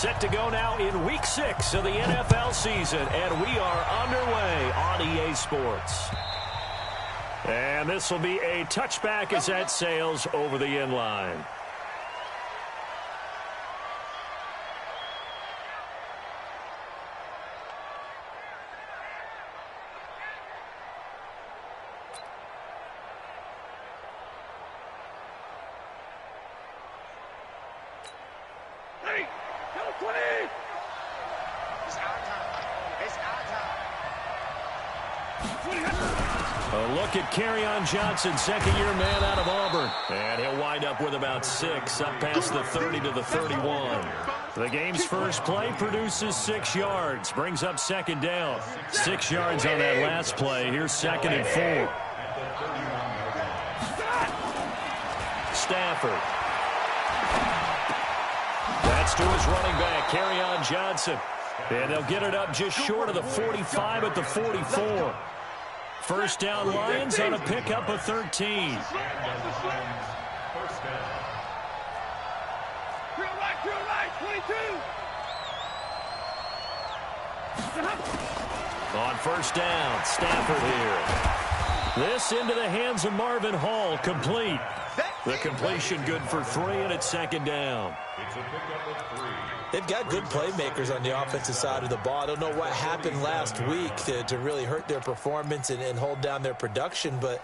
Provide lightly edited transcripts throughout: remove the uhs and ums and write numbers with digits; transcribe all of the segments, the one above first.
Set to go now in Week 6 of the NFL season, and we are underway on EA Sports. And this will be a touchback as that sails over the end line. A look at Kerryon Johnson, second-year man out of Auburn. And he'll wind up with about 6, up past the 30 to the 31. The game's first play produces 6 yards, brings up second down. 6 yards on that last play. Here's 2nd and 4. Stafford. That's to his running back, Kerryon Johnson. And they'll get it up just short of the 45 at the 44. First down, Lions on a pickup of 13. On first down, Stafford here. This into the hands of Marvin Hall, complete. The completion good for 3, and it's 2nd down. They've got good playmakers on the offensive side of the ball. I don't know what happened last week to really hurt their performance and hold down their production, but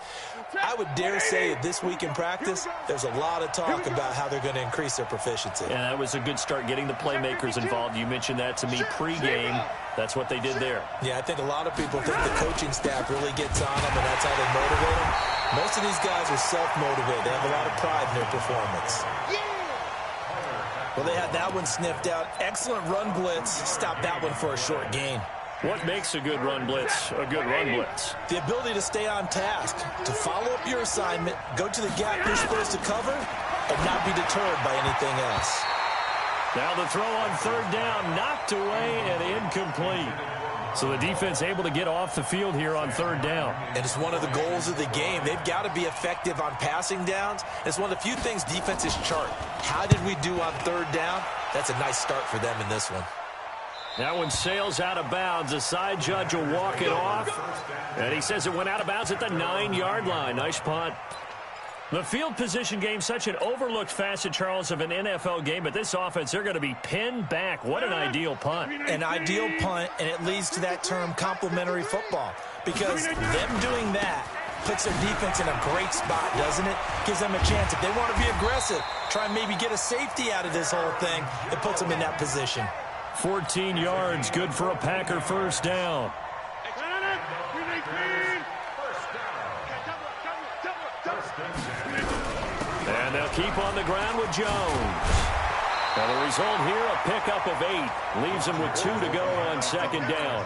I would dare say that this week in practice, there's a lot of talk about how they're going to increase their proficiency. Yeah, that was a good start getting the playmakers involved. You mentioned that to me pregame. That's what they did there. Yeah, I think a lot of people think the coaching staff really gets on them, and that's how they motivate them. Most of these guys are self-motivated. They have a lot of pride in their performance. Well, they had that one sniffed out. Excellent run blitz. Stop that one for a short gain. What makes a good run blitz a good run blitz? The ability to stay on task, to follow up your assignment, go to the gap you're supposed to cover, and not be deterred by anything else. Now the throw on 3rd down, knocked away and incomplete. So the defense able to get off the field here on 3rd down. And it's one of the goals of the game. They've got to be effective on passing downs. It's one of the few things defenses chart. How did we do on 3rd down? That's a nice start for them in this one. That one sails out of bounds. The side judge will walk it off. And he says it went out of bounds at the 9-yard line. Nice punt. The field position game, such an overlooked facet, Charles, of an NFL game, but this offense, they're going to be pinned back. What an ideal punt. An ideal punt, and it leads to that term complementary football, because them doing that puts their defense in a great spot, doesn't it? Gives them a chance. If they want to be aggressive, try and maybe get a safety out of this whole thing, it puts them in that position. 14 yards, good for a Packer first down. And they'll keep on the ground with Jones. And the result here, a pickup of 8. Leaves them with 2 to go on 2nd down.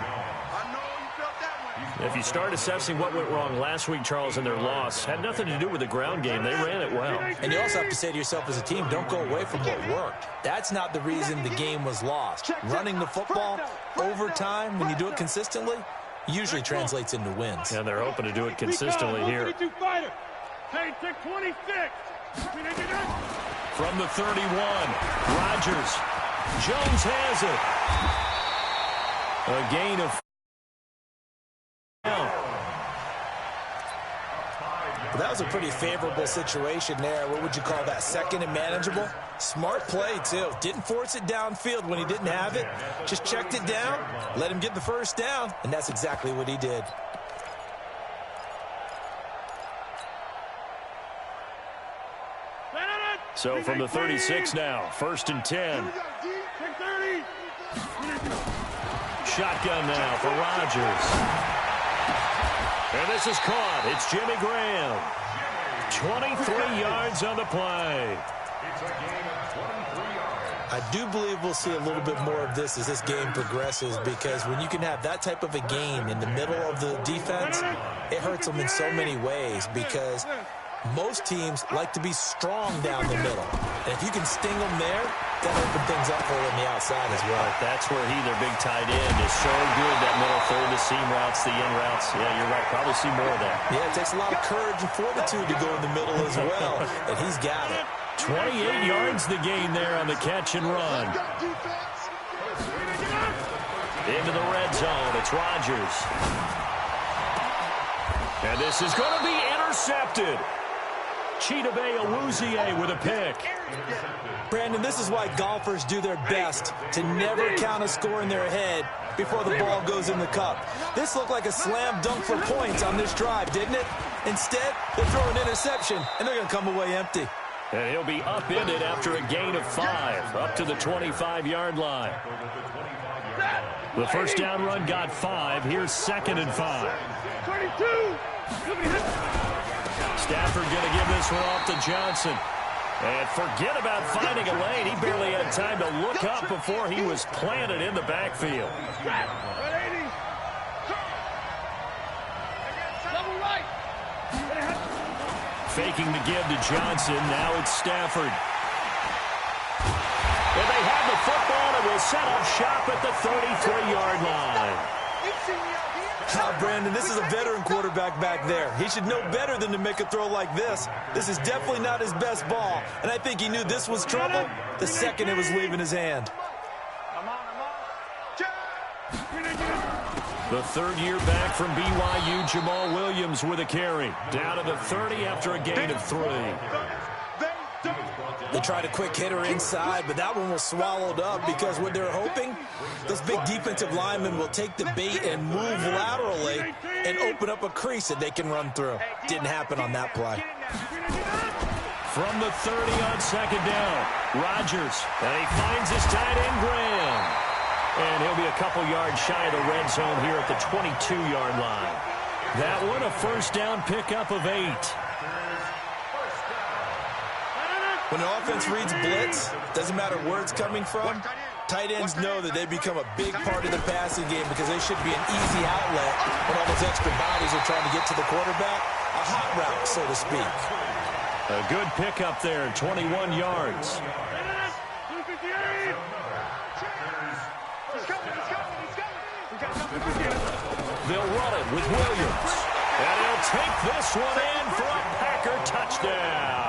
If you start assessing what went wrong last week, Charles, in their loss, had nothing to do with the ground game. They ran it well. And you also have to say to yourself as a team, don't go away from what worked. That's not the reason the game was lost. Running the football over time, when you do it consistently, usually translates into wins. And they're hoping to do it consistently here. From the 31, Rodgers. Jones has it. A gain of Well, that was a pretty favorable situation there. What would you call that? 2nd and manageable? Smart play, too. Didn't force it downfield when he didn't have it. Just checked it down, let him get the first down, and that's exactly what he did. So from the 36 now, 1st and 10. Shotgun now for Rodgers. And this is caught. It's Jimmy Graham. 23 yards on the play. I do believe we'll see a little bit more of this as this game progresses, because when you can have that type of a gain in the middle of the defense, it hurts them in so many ways, because most teams like to be strong down the middle. And if you can sting them there, that opens things up for them on the outside as well. That's where their big tight end, is so good, that middle third, the seam routes, the in routes. Yeah, you're right. Probably see more of that. Yeah, it takes a lot of courage and fortitude to go in the middle as well, and he's got it. 28 yards the gain there on the catch and run. Into the red zone, it's Rodgers. And this is going to be intercepted. Chidobe Awuzie with a pick. Brandon, this is why golfers do their best to never count a score in their head before the ball goes in the cup. This looked like a slam dunk for points on this drive, didn't it? Instead, they throw an interception, and they're going to come away empty. And he'll be upended after a gain of 5, up to the 25-yard line. The first down run got 5. Here's 2nd and 5. 22. Stafford going to give this one off to Johnson. And forget about finding a lane. He barely had time to look up before he was planted in the backfield. Faking the give to Johnson. Now it's Stafford. And they have the football and will set up shop at the 33-yard line. Now, Brandon, this is a veteran quarterback back there. He should know better than to make a throw like this. This is definitely not his best ball, and I think he knew this was trouble the second it was leaving his hand. The third-year back from BYU, Jamal Williams with a carry. Down to the 30 after a gain of 3. They tried a quick hitter inside, but that one was swallowed up because what they're hoping, those big defensive linemen will take the bait and move laterally and open up a crease that they can run through. Didn't happen on that play. From the 30 on 2nd down, Rodgers, and he finds his tight end, Graham. And he'll be a couple yards shy of the red zone here at the 22-yard line. That one, a first down pickup of 8. When an offense reads blitz, doesn't matter where it's coming from, tight ends know that they become a big part of the passing game because they should be an easy outlet when all those extra bodies are trying to get to the quarterback. A hot route, so to speak. A good pickup there, 21 yards. They'll run it with Williams. And he'll take this one in for a Packer touchdown.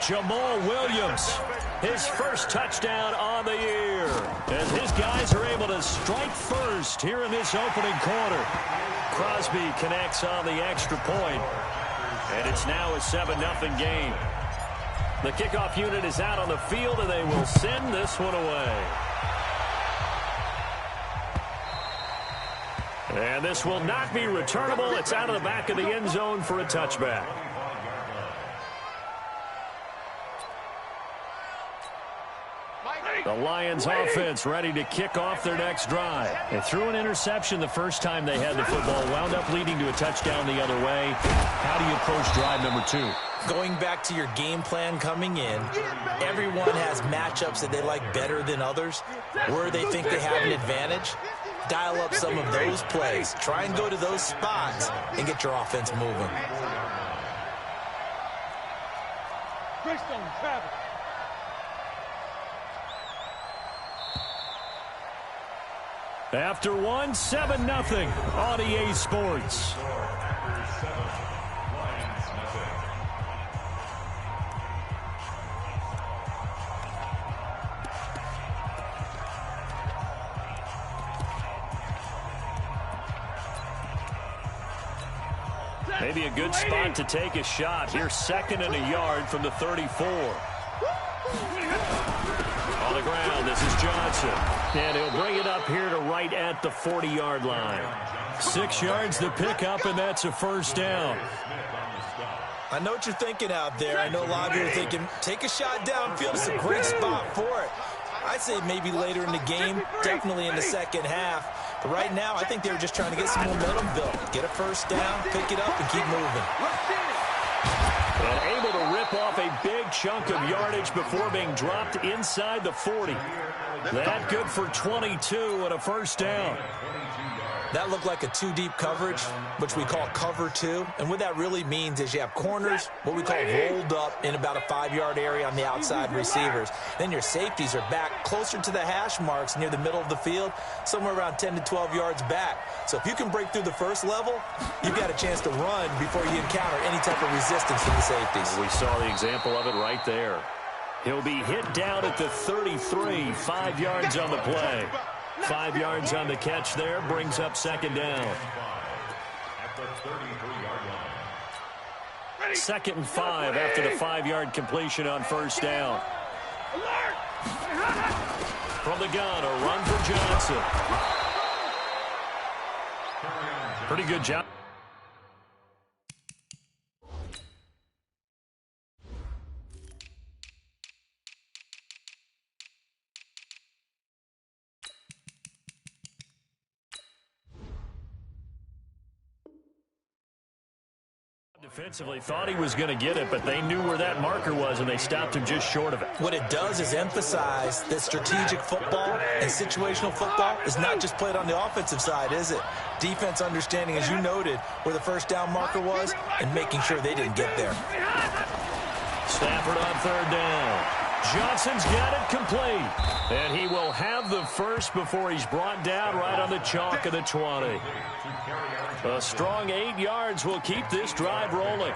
Jamal Williams, his first touchdown on the year. As his guys are able to strike first here in this opening quarter. Crosby connects on the extra point. And it's now a 7-0 game. The kickoff unit is out on the field, and they will send this one away. And this will not be returnable. It's out of the back of the end zone for a touchback. The Lions offense ready to kick off their next drive. They threw an interception the first time they had the football, wound up leading to a touchdown the other way. How do you approach drive number 2? Going back to your game plan coming in, everyone has matchups that they like better than others, where they think they have an advantage. Dial up some of those plays. Try and go to those spots and get your offense moving. After 1, 7-0 on EA Sports. Maybe a good spot to take a shot. Here, 2nd and a yard from the 34. On the ground, this is Johnson. And he'll bring it up here to right at the 40-yard line. 6 yards to pick up, and that's a first down. I know what you're thinking out there. I know a lot of you are thinking, take a shot downfield. It's a great spot for it. I'd say maybe later in the game, definitely in the second half. But right now, I think they were just trying to get some momentum built. Get a first down, pick it up, and keep moving. And able to rip off a big chunk of yardage before being dropped inside the 40. That good for 22 and a first down. That looked like a 2-deep coverage, which we call cover 2. And what that really means is you have corners, what we call rolled up in about a 5-yard area on the outside receivers. Then your safeties are back closer to the hash marks near the middle of the field, somewhere around 10 to 12 yards back. So if you can break through the first level, you've got a chance to run before you encounter any type of resistance from the safeties. We saw the example of it right there. He'll be hit down at the 33, 5 yards on the play. 5 yards on the catch there, brings up second down. 2nd and 5 after the 5-yard completion on first down. From the gun, a run for Johnson. Pretty good job. Defensively thought he was going to get it, but they knew where that marker was, and they stopped him just short of it. What it does is emphasize that strategic football and situational football is not just played on the offensive side, is it? Defense understanding, as you noted, where the first down marker was and making sure they didn't get there. Stafford on third down. Johnson's got it complete. And he will have the first before he's brought down right on the chalk of the 20. A strong 8 yards will keep this drive rolling.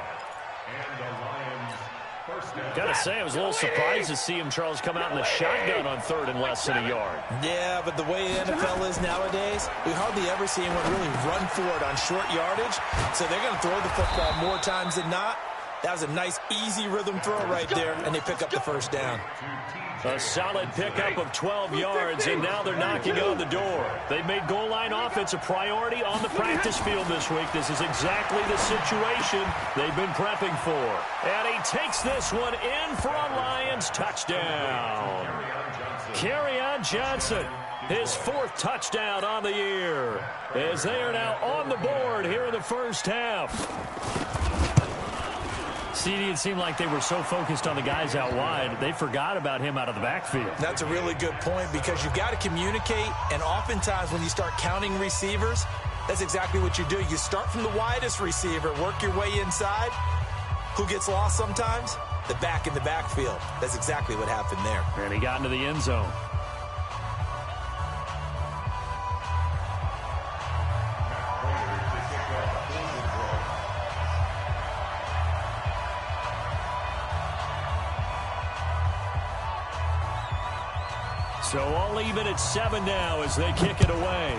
Got to say, I was a little surprised to see him, Charles, come out in the shotgun on third and less than a yard. Yeah, but the way the NFL is nowadays, we hardly ever see anyone really run for it on short yardage. So they're going to throw the football more times than not. That was a nice, easy rhythm throw right there, and they pick up the first down. A solid pickup of 12 yards, and now they're knocking on the door. They've made goal line offense a priority on the practice field this week. This is exactly the situation they've been prepping for. And he takes this one in for a Lions touchdown. Kerryon Johnson, his 4th touchdown on the year, as they are now on the board here in the first half. CD, it seemed like they were so focused on the guys out wide, they forgot about him out of the backfield. That's a really good point, because you've got to communicate, and oftentimes when you start counting receivers, that's exactly what you do. You start from the widest receiver, work your way inside. Who gets lost sometimes? The back in the backfield. That's exactly what happened there. And he got into the end zone. So all even at 7 now as they kick it away.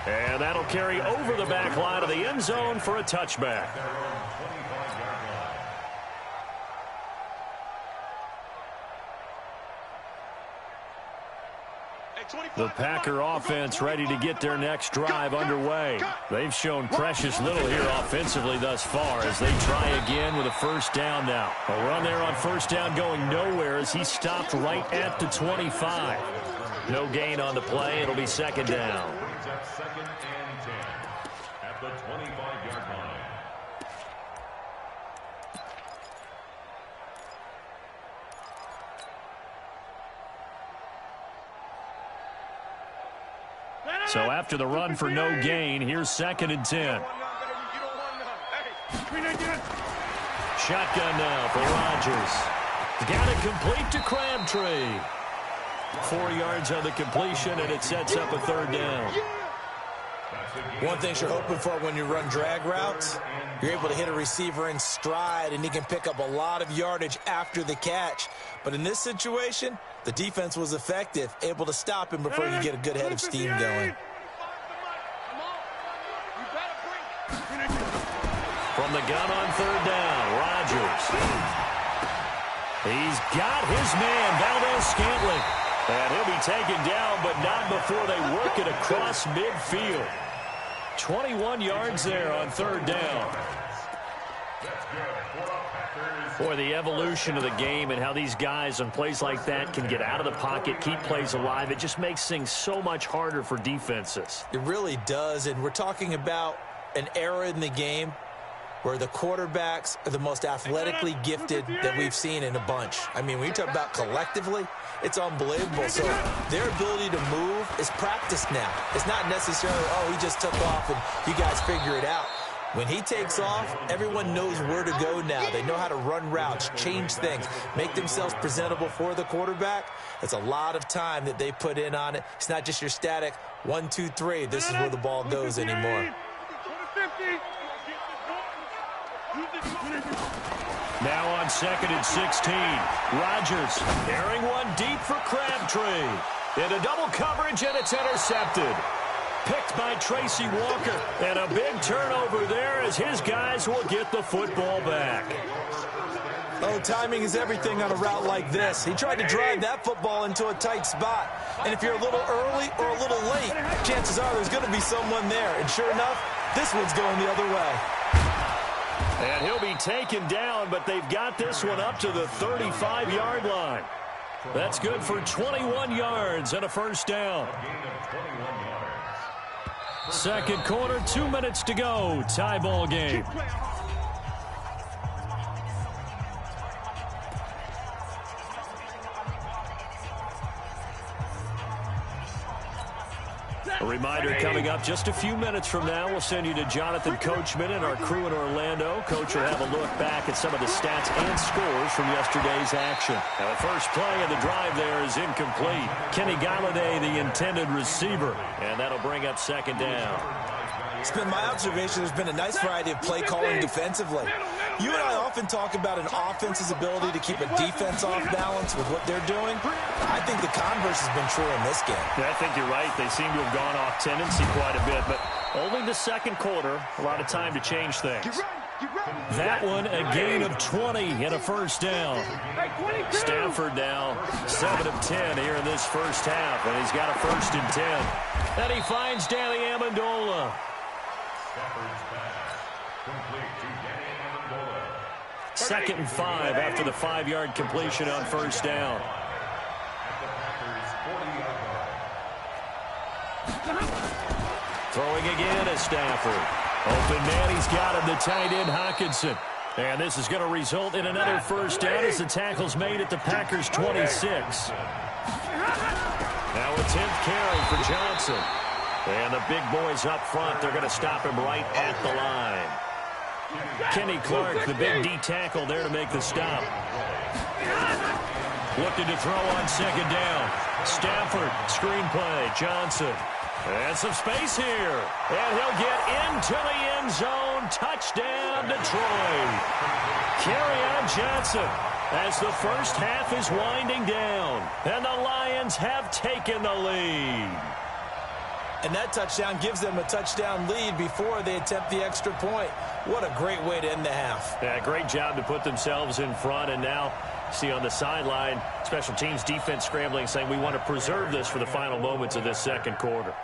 And that'll carry over the back line of the end zone for a touchback. The Packer offense ready to get their next drive underway. They've shown precious little here offensively thus far as they try again with a first down now. A run there on first down going nowhere as he stopped right at the 25. No gain on the play. It'll be second down. Second and 10 at the 25-yard line. So after the run for no gain, here's 2nd and 10. Shotgun now for Rodgers. Got it complete to Crabtree. 4 yards on the completion, and it sets up a third down. One thing you're hoping for when you run drag routes, you're able to hit a receiver in stride, and he can pick up a lot of yardage after the catch. But in this situation, the defense was effective, able to stop him before you get a good head of steam going. From the gun on third down, Rodgers. He's got his man, Valdes-Scantling. And he'll be taken down, but not before they work it across midfield. 21 yards there on third down. Boy, the evolution of the game and how these guys on plays like that can get out of the pocket, keep plays alive, it just makes things so much harder for defenses. It really does, and we're talking about an era in the game where the quarterbacks are the most athletically gifted that we've seen in a bunch. I mean, when you talk about collectively, it's unbelievable. So their ability to move is practiced now. It's not necessarily, oh, he just took off and you guys figure it out. When he takes off, everyone knows where to go now. They know how to run routes, change things, make themselves presentable for the quarterback. It's a lot of time that they put in on it. It's not just your static 1, 2, 3. This is where the ball goes anymore. Now on 2nd and 16. Rodgers airing one deep for Crabtree. Into double coverage, and it's intercepted. Picked by Tracy Walker. And a big turnover there as his guys will get the football back. Oh, timing is everything on a route like this. He tried to drive that football into a tight spot. And if you're a little early or a little late, chances are there's going to be someone there. And sure enough, this one's going the other way. And he'll be taken down, but they've got this one up to the 35-yard line. That's good for 21 yards and a first down. Second quarter, 2 minutes to go. Tie ball game. A reminder coming up just a few minutes from now. We'll send you to Jonathan Coachman and our crew in Orlando. Coach will have a look back at some of the stats and scores from yesterday's action. Now, the first play of the drive there is incomplete. Kenny Galladay, the intended receiver, and that'll bring up second down. It's been my observation there's been a nice variety of play calling defensively. You and I often talk about an offense's ability to keep a defense off balance with what they're doing. I think the converse has been true in this game. Yeah, I think you're right. They seem to have gone off tendency quite a bit, but only the second quarter, a lot of time to change things. That one, a gain of 20 and a first down. Stafford now 7 of 10 here in this first half, and he's got a 1st and 10. And he finds Danny Amendola. Second and 5 after the 5-yard completion on first down. Throwing again is Stafford. Open man, he's got him, the tight end Hockenson. And this is going to result in another first down as the tackle's made at the Packers' 26. Now a 10th carry for Johnson. And the big boys up front, they're going to stop him right at the line. Kenny Clark, the big D tackle there to make the stop. Looking to throw on second down. Stafford, screenplay, Johnson. And some space here. And he'll get into the end zone. Touchdown, Detroit. Kerryon Johnson as the first half is winding down. And the Lions have taken the lead. And that touchdown gives them a touchdown lead before they attempt the extra point. What a great way to end the half. Yeah, great job to put themselves in front. And now, see on the sideline, special teams defense scrambling, saying we want to preserve this for the final moments of this second quarter.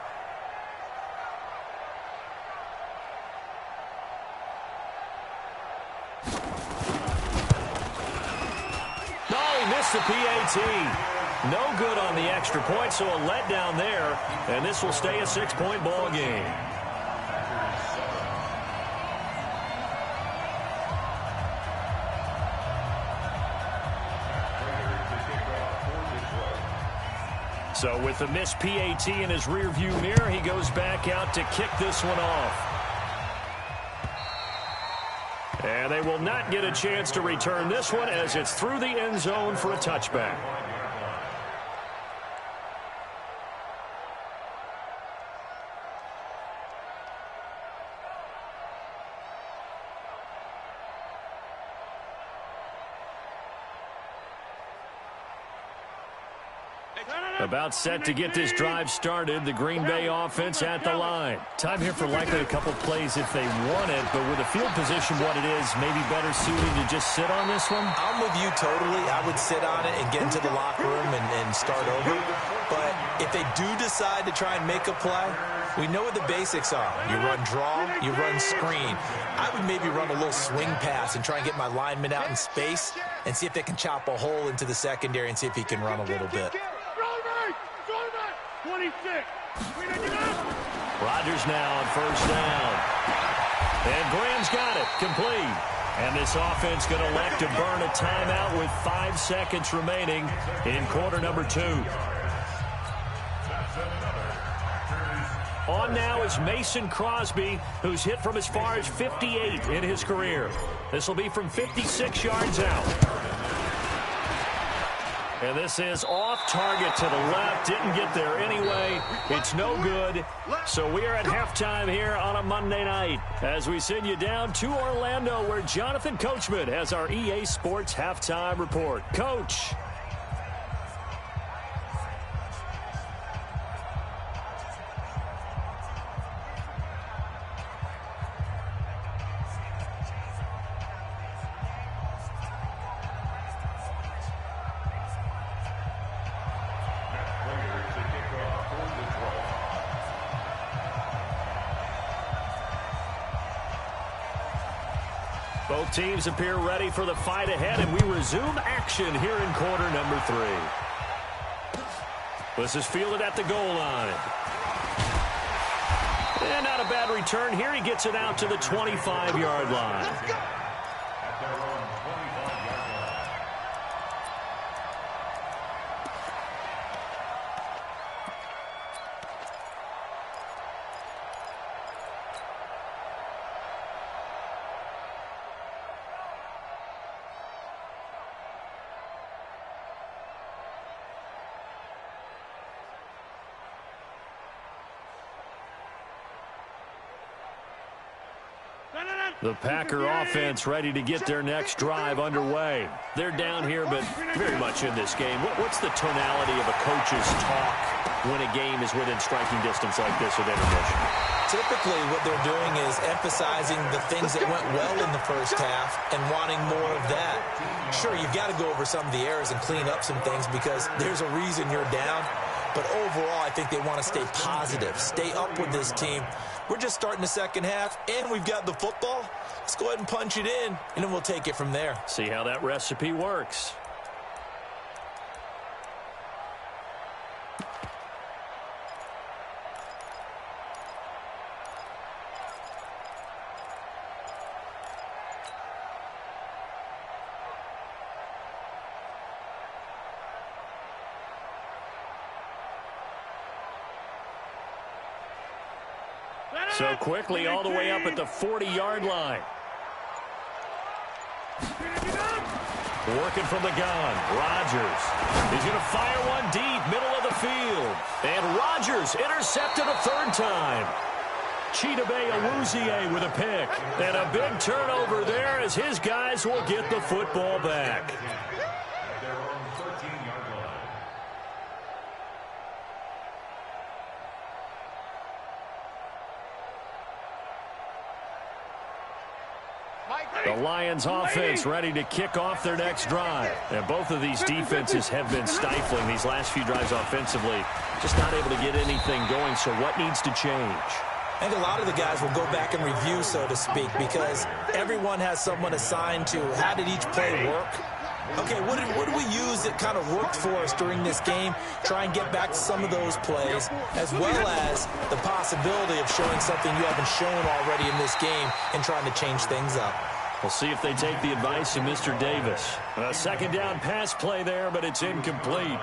Oh, he missed the PAT. No good on the extra point, so a letdown there, and this will stay a 6-point ball game. So with the missed PAT in his rearview mirror, he goes back out to kick this one off. And they will not get a chance to return this one as it's through the end zone for a touchback. About set to get this drive started. The Green Bay offense at the line. Time here for likely a couple plays if they want it, but with the field position what it is, maybe better suited to just sit on this one? I'm with you totally. I would sit on it and get into the locker room and start over. But if they do decide to try and make a play, we know what the basics are. You run draw, you run screen. I would maybe run a little swing pass and try and get my lineman out in space and see if they can chop a hole into the secondary and see if he can run a little bit. 26. Rodgers now on first down. And Graham's got it. Complete. And this offense going to elect to burn a timeout with 5 seconds remaining in quarter number 2. On now is Mason Crosby, who's hit from as far as 58 in his career. This will be from 56 yards out. And this is off target to the left. Didn't get there anyway. It's no good. So we are at halftime here on a Monday night as we send you down to Orlando where Jonathan Coachman has our EA Sports halftime report. Coach. Both teams appear ready for the fight ahead, and we resume action here in quarter number 3. This is fielded at the goal line. And not a bad return here. He gets it out to the 25-yard line. The Packer offense ready to get their next drive underway. They're down here, but very much in this game. What's the tonality of a coach's talk when a game is within striking distance like this at intermission? Typically, what they're doing is emphasizing the things that went well in the first half and wanting more of that. Sure, you've got to go over some of the errors and clean up some things because there's a reason you're down. But overall, I think they want to stay positive, stay up with this team. We're just starting the second half, and we've got the football. Let's go ahead and punch it in, and then we'll take it from there. See how that recipe works. So quickly all the way up at the 40-yard line. Working from the gun, Rodgers. He's going to fire one deep, middle of the field. And Rodgers intercepted a third time. Chidobe Awuzie with a pick. And a big turnover there as his guys will get the football back. The Lions offense ready to kick off their next drive. And both of these defenses have been stifling these last few drives offensively. Just not able to get anything going, so what needs to change? I think a lot of the guys will go back and review, so to speak, because everyone has someone assigned to how did each play work. Okay, what did we use that kind of worked for us during this game? Try and get back to some of those plays, as well as the possibility of showing something you haven't shown already in this game and trying to change things up. We'll see if they take the advice of Mr. Davis. A second down pass play there, but it's incomplete.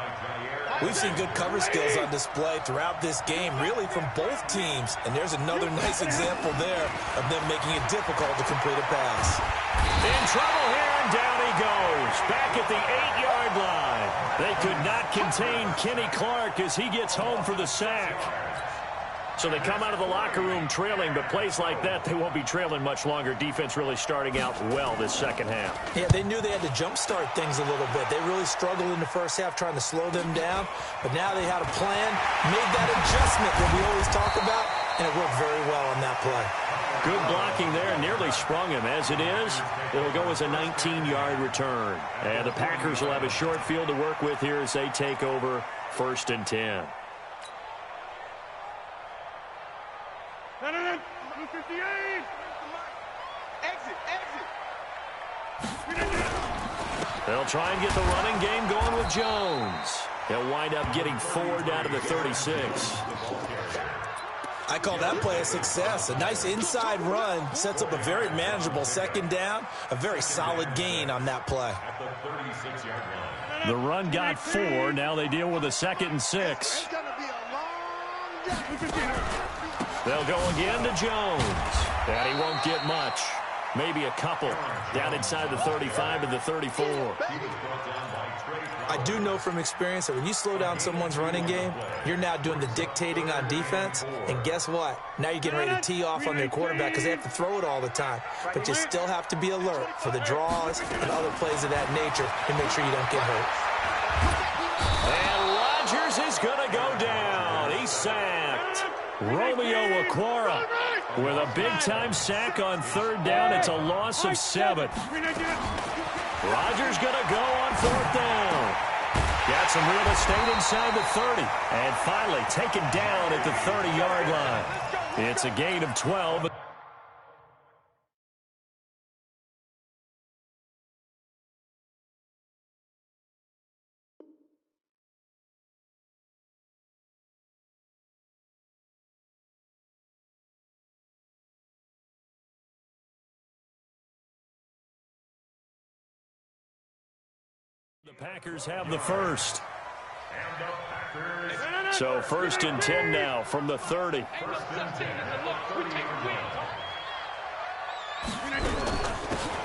We've seen good cover skills on display throughout this game, really from both teams. And there's another nice example there of them making it difficult to complete a pass. In trouble here, and down he goes. Back at the 8-yard line. They could not contain Kenny Clark as he gets home for the sack. So they come out of the locker room trailing, but plays like that, they won't be trailing much longer. Defense really starting out well this second half. Yeah, they knew they had to jumpstart things a little bit. They really struggled in the first half trying to slow them down, but now they had a plan, made that adjustment that we always talk about, and it worked very well on that play. Good blocking there, nearly sprung him. As it is, it'll go as a 19-yard return. And the Packers will have a short field to work with here as they take over 1st and 10. They'll try and get the running game going with Jones. He'll wind up getting 4 down to the 36. I call that play a success. A nice inside run sets up a very manageable second down. A very solid gain on that play. The run got 4. Now they deal with a 2nd and 6. They'll go again to Jones. And he won't get much. Maybe a couple. Down inside the 35 and the 34. I do know from experience that when you slow down someone's running game, you're now doing the dictating on defense. And guess what? Now you're getting ready to tee off on their quarterback because they have to throw it all the time. But you still have to be alert for the draws and other plays of that nature to make sure you don't get hurt. And Rodgers is going to go down. He's sacked. Romeo Okwara with a big-time sack on third down. It's a loss of 7. Rodgers going to go on fourth down. Got some real estate inside the 30. And finally taken down at the 30-yard line. It's a gain of 12. The Packers have the first. So 1st and 10 now from the 30.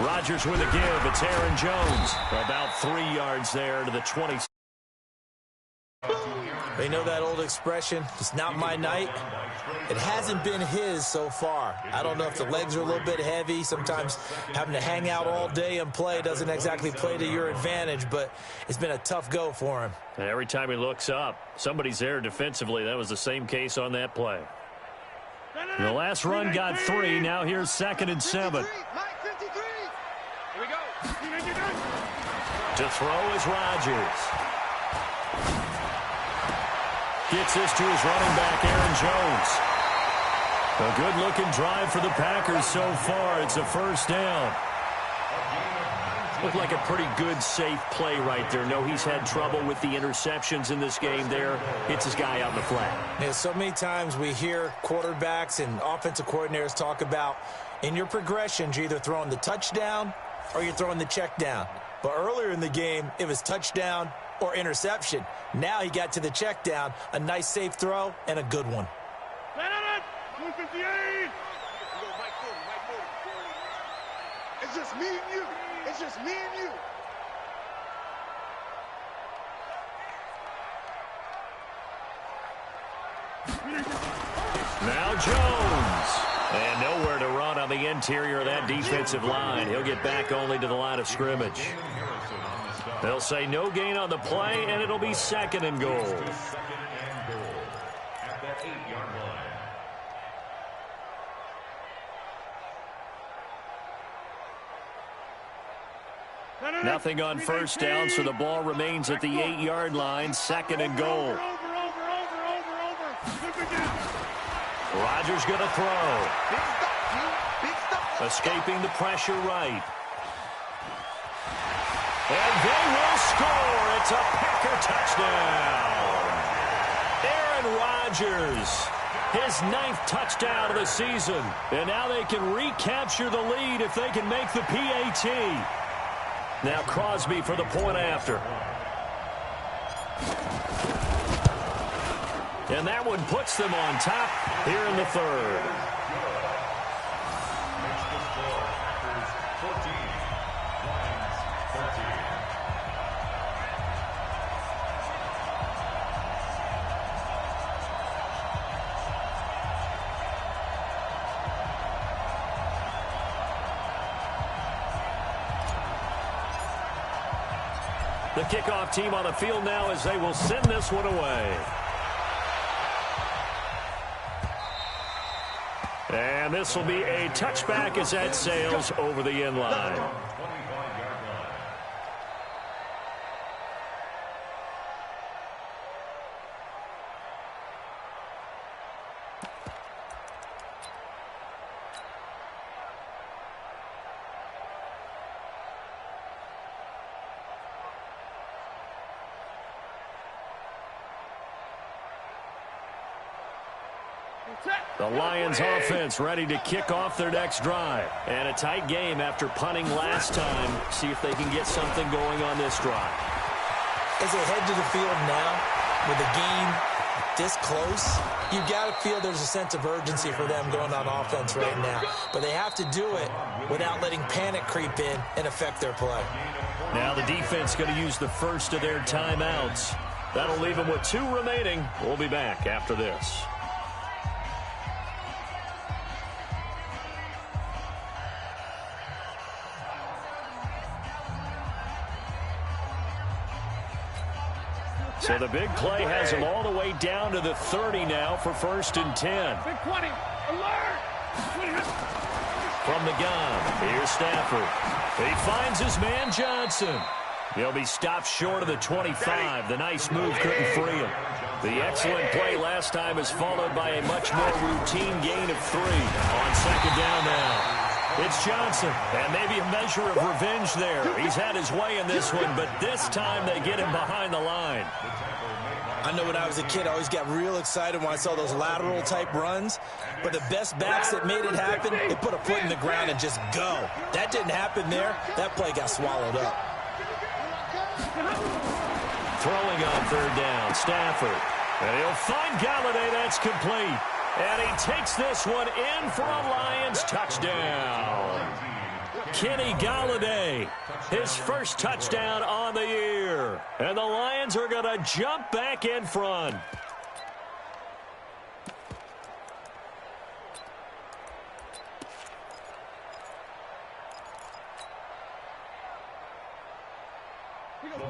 Rodgers with a give. It's Aaron Jones. About 3 yards there to the 20. They know that old expression, it's not my night. It hasn't been his so far. I don't know if the legs are a little bit heavy. Sometimes having to hang out all day and play doesn't exactly play to your advantage, but it's been a tough go for him. And every time he looks up, somebody's there defensively. That was the same case on that play. The last run got 3. Now here's 2nd and 7. Here we go. To throw is Rodgers. Gets this to his running back, Aaron Jones. A good-looking drive for the Packers so far. It's a first down. Looked like a pretty good, safe play right there. No, he's had trouble with the interceptions in this game there. Hits his guy out in the flat. Yeah, so many times we hear quarterbacks and offensive coordinators talk about in your progressions, you're either throwing the touchdown or you're throwing the check down. But earlier in the game, it was touchdown or interception. Now he got to the check down, a nice safe throw, and a good one. It's just me and you. It's just me and you. Now Jones. And nowhere to run on the interior of that defensive line. He'll get back only to the line of scrimmage. They'll say no gain on the play, and it'll be 2nd and goal. At that 8-yard line. Nothing on first down, so the ball remains at the 8-yard line. 2nd and goal. Rodgers going to throw. Escaping the pressure right. And they will score. It's a Packer touchdown. Aaron Rodgers, his 9th touchdown of the season. And now they can recapture the lead if they can make the PAT. Now Crosby for the point after. And that one puts them on top here in the 3rd. The kickoff team on the field now as they will send this one away. And this will be a touchback as that sails over the end line. The Lions offense ready to kick off their next drive. And a tight game after punting last time. See if they can get something going on this drive. As they head to the field now, with the game this close, you got to feel there's a sense of urgency for them going on offense right now. But they have to do it without letting panic creep in and affect their play. Now the defense going to use the first of their timeouts. That'll leave them with 2 remaining. We'll be back after this. So the big play has him all the way down to the 30 now for 1st and 10. Big 20. Alert! From the gun, here's Stafford. He finds his man Johnson. He'll be stopped short of the 25. The nice move couldn't free him. The excellent play last time is followed by a much more routine gain of 3 on 2nd down now. It's Johnson, and maybe a measure of revenge there. He's had his way in this one, but this time they get him behind the line. I know when I was a kid, I always got real excited when I saw those lateral-type runs. But the best backs that made it happen, they put a foot in the ground and just go. That didn't happen there. That play got swallowed up. Throwing on 3rd down, Stafford. And he'll find Galladay. That's complete. And he takes this one in for a Lions touchdown. Kenny Galladay, his first touchdown on the year. And the Lions are going to jump back in front.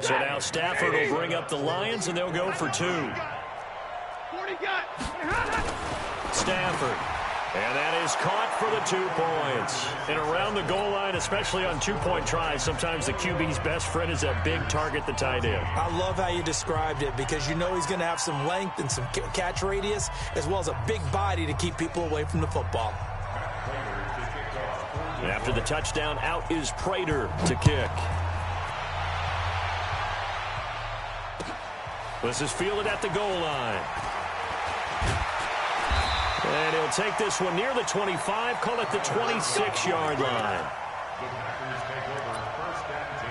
So now Stafford will bring up the Lions, and they'll go for 2. Stafford. And that is caught for the 2 points. And around the goal line, especially on 2-point tries, sometimes the QB's best friend is that big target, the tight end. I love how you described it because you know he's going to have some length and some catch radius as well as a big body to keep people away from the football. And after the touchdown, out is Prater to kick. This is fielded at the goal line. And he'll take this one near the 25, call it the 26-yard line. The Packers take over 1st and 10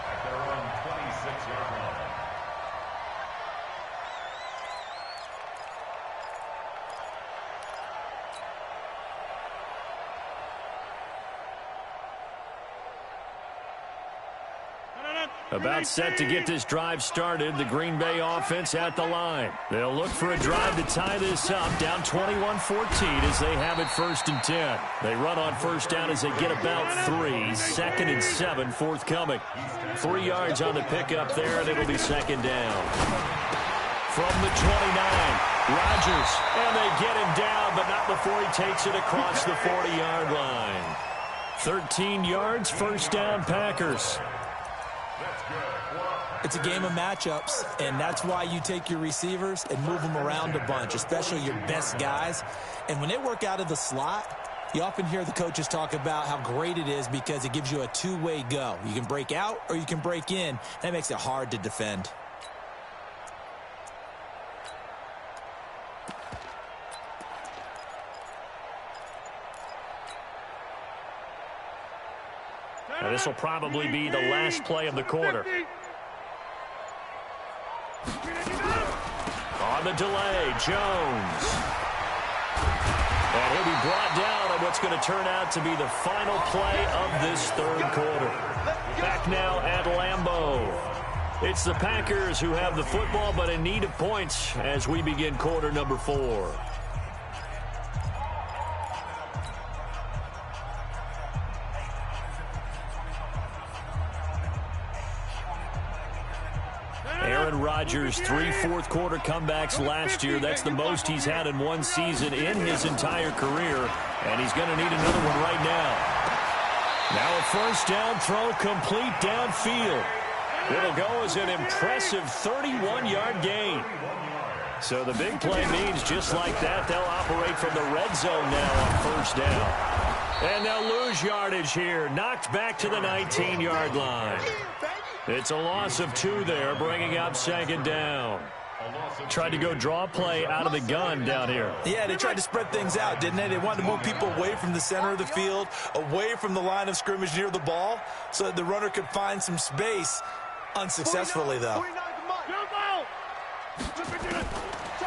at their own 26-yard line. About set to get this drive started. The Green Bay offense at the line. They'll look for a drive to tie this up. Down 21-14 as they have it 1st and 10. They run on 1st down as they get about 3. 2nd and 7 forthcoming. 3 yards on the pickup there, and it'll be 2nd down. From the 29, Rodgers. And they get him down, but not before he takes it across the 40-yard line. 13 yards, 1st down, Packers. It's a game of matchups, and that's why you take your receivers and move them around a bunch, especially your best guys. And when they work out of the slot, you often hear the coaches talk about how great it is because it gives you a 2-way go. You can break out or you can break in. That makes it hard to defend. Now this will probably be the last play of the quarter. On the delay, Jones. And he'll be brought down on what's going to turn out to be the final play of this 3rd quarter. Back now at Lambeau. It's the Packers who have the football, but in need of points as we begin quarter number 4. Aaron Rodgers, 3 fourth-quarter comebacks last year. That's the most he's had in one season in his entire career, and he's going to need another one right now. Now a 1st down throw complete downfield. It'll go as an impressive 31-yard gain. So the big play means just like that, they'll operate from the red zone now on 1st down. And they'll lose yardage here, knocked back to the 19-yard line. It's a loss of 2 there, bringing up 2nd down. Tried to go draw play out of the gun down here. Yeah, they tried to spread things out, didn't they? They wanted to move people away from the center of the field, away from the line of scrimmage near the ball, so that the runner could find some space. Unsuccessfully, though.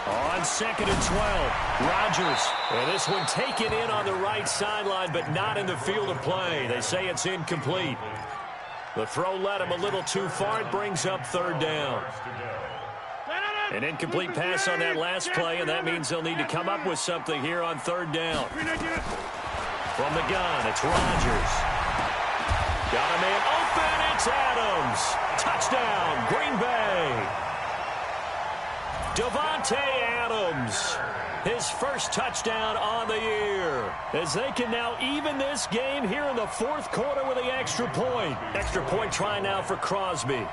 On 2nd and 12, Rodgers. And this one taken in on the right sideline, but not in the field of play. They say it's incomplete. The throw led him a little too far. It brings up third down. An incomplete pass on that last play, and that means they'll need to come up with something here on third down. From the gun, it's Rodgers. Got a man open, it's Adams. Touchdown, Green Bay. Davante Adams, his first touchdown on the year, as they can now even this game here in the fourth quarter with the extra point. Extra point try now for Crosby.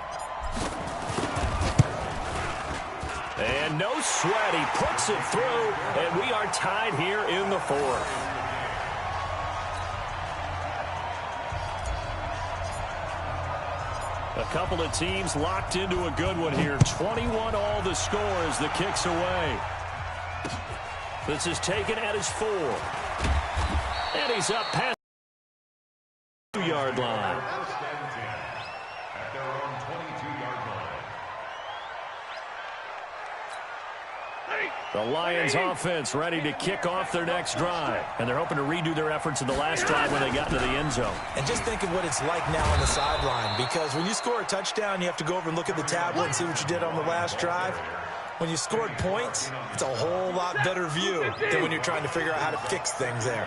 And no sweat, he puts it through, and we are tied here in the fourth. A couple of teams locked into a good one here. 21 all the score as the kick's away. This is taken at his 4. And he's up past the 2-yard line. At their own 22-yard line. The Lions offense ready to kick off their next drive. And they're hoping to redo their efforts in the last drive when they got into the end zone. And just think of what it's like now on the sideline, because when you score a touchdown, you have to go over and look at the tablet and see what you did on the last drive. When you scored points, it's a whole lot better view than when you're trying to figure out how to fix things there.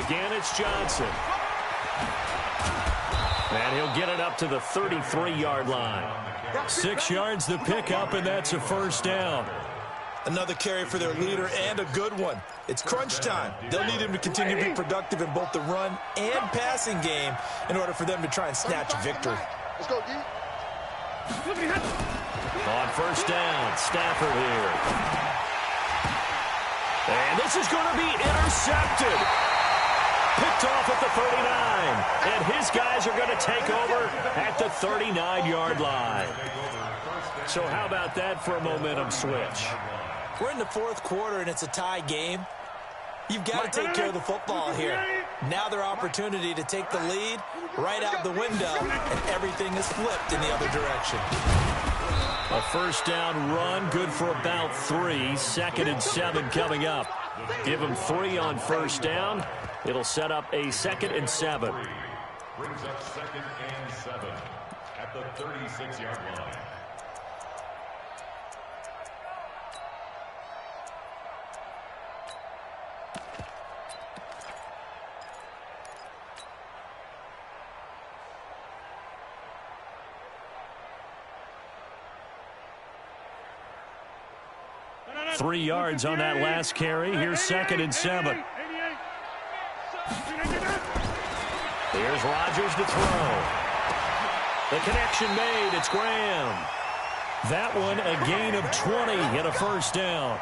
Again, it's Johnson. And he'll get it up to the 33-yard line. 6 yards the pickup, and that's a first down. Another carry for their leader, and a good one. It's crunch time. They'll need him to continue to be productive in both the run and passing game in order for them to try and snatch a victory. Let's go, D. On first down, Stafford here. And this is going to be intercepted. Picked off at the 39. And his guys are going to take over at the 39-yard line. So how about that for a momentum switch? We're in the fourth quarter, and it's a tie game. You've got to take care of the football here. Now their opportunity to take the lead right out the window, and everything is flipped in the other direction. A first down run, good for about 3. 2nd and 7 coming up. Give them 3 on first down. It'll set up a 2nd and 7. Brings up 2nd and 7 at the 36-yard line. Three yards on that last carry. Here's 2nd and 7. Here's Rodgers to throw. The connection made. It's Graham. That one a gain of 20 and a first down.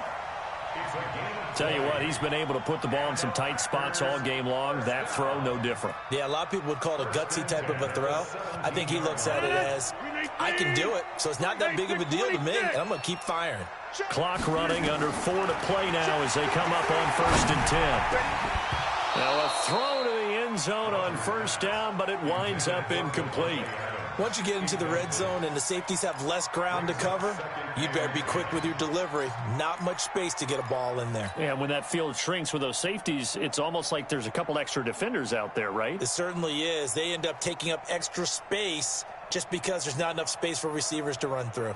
Tell you what, he's been able to put the ball in some tight spots all game long. That throw, no different. Yeah, a lot of people would call it a gutsy type of a throw. I think he looks at it as, I can do it, so it's not that big of a deal to me, and I'm going to keep firing. Clock running, under 4 to play now as they come up on 1st and 10. Now a throw to the end zone on first down, but it winds up incomplete. Once you get into the red zone and the safeties have less ground to cover, you better be quick with your delivery. Not much space to get a ball in there. Yeah, when that field shrinks with those safeties, it's almost like there's a couple extra defenders out there, right? It certainly is. They end up taking up extra space just because there's not enough space for receivers to run through.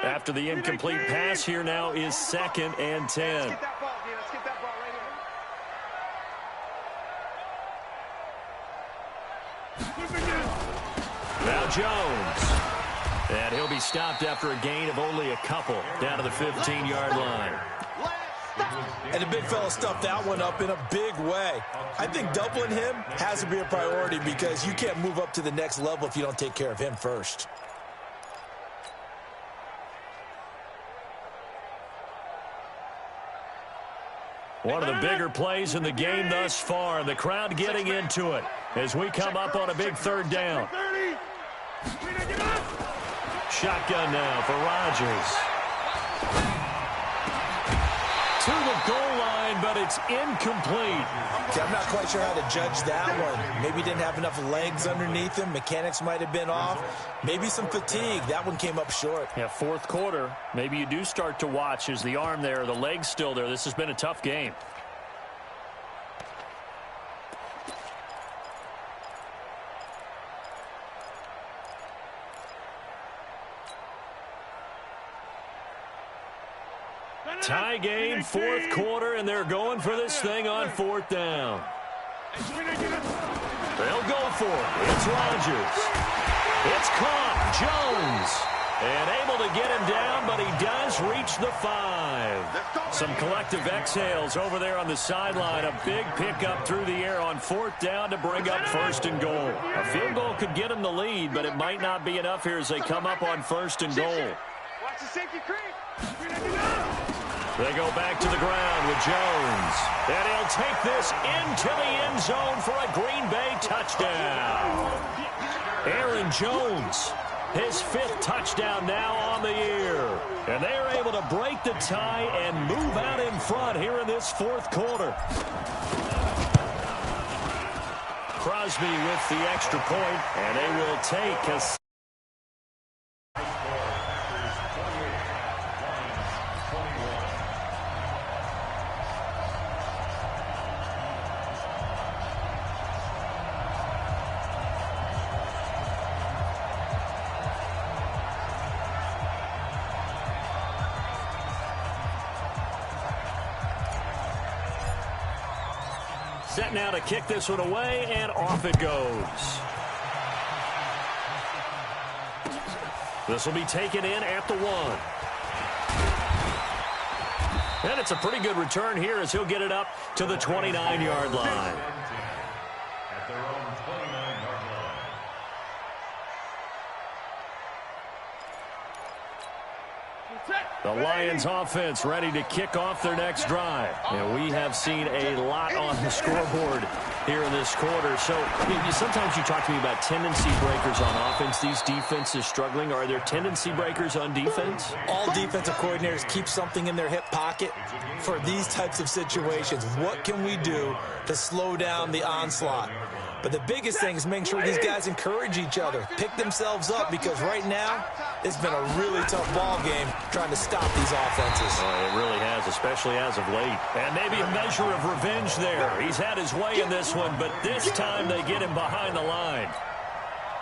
After the incomplete pass, here now is 2nd and 10. Now Jones. And he'll be stopped after a gain of only a couple down to the 15-yard line. And the big fella stuffed that one up in a big way. I think doubling him has to be a priority because you can't move up to the next level if you don't take care of him first. One of the bigger plays in the game thus far. The crowd getting into it as we come up on a big third down. Shotgun now for Rodgers. to the goal line, but it's incomplete. Okay, I'm not quite sure how to judge that one. Maybe he didn't have enough legs underneath him. Mechanics might have been off. Maybe some fatigue. That one came up short. Yeah, fourth quarter. Maybe you do start to watch. Is the arm there, the leg's still there? This has been a tough game. Tie game, fourth quarter, and they're going for this thing on fourth down. They'll go for it. It's Rodgers. It's caught. Jones. And able to get him down, but he does reach the 5. Some collective exhales over there on the sideline. A big pickup through the air on fourth down to bring up first and goal. A field goal could get them the lead, but it might not be enough here as they come up on first and goal. Watch the safety creep. They go back to the ground with Jones. And he'll take this into the end zone for a Green Bay touchdown. Aaron Jones, his 5th touchdown now on the year. And they're able to break the tie and move out in front here in this fourth quarter. Crosby with the extra point, and they will take a... Set now to kick this one away, and off it goes. This will be taken in at the 1. And it's a pretty good return here as he'll get it up to the 29-yard line. At their own 29-yard line. The Lions offense ready to kick off their next drive. And we have seen a lot on the scoreboard here in this quarter. So sometimes you talk to me about tendency breakers on offense. These defenses struggling. Are there tendency breakers on defense? All defensive coordinators keep something in their hip pocket for these types of situations. What can we do to slow down the onslaught? But the biggest thing is making sure these guys encourage each other, pick themselves up, because right now it's been a really tough ball game trying to stop these offenses. Oh, it really has, especially as of late. And maybe a measure of revenge there. He's had his way in this one, but this time they get him behind the line.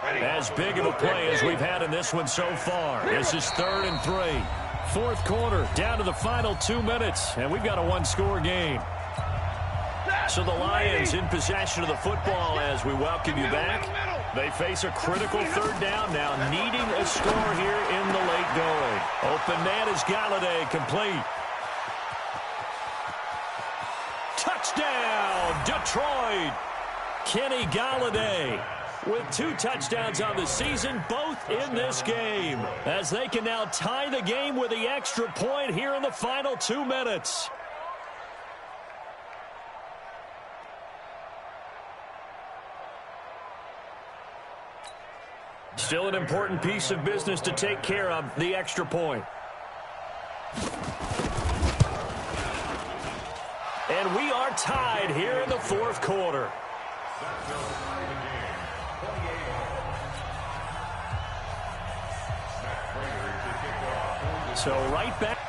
As big of a play as we've had in this one so far. This is 3rd and 3. Fourth quarter, down to the final 2 minutes, and we've got a one-score game. So the Lions in possession of the football as we welcome you back. They face a critical 3rd down now, needing a score here in the late going. Open man is Golladay, complete. Touchdown, Detroit. Kenny Golladay with 2 touchdowns on the season, both in this game, as they can now tie the game with the extra point here in the final 2 minutes. Still an important piece of business to take care of, the extra point. And we are tied here in the fourth quarter. So right back.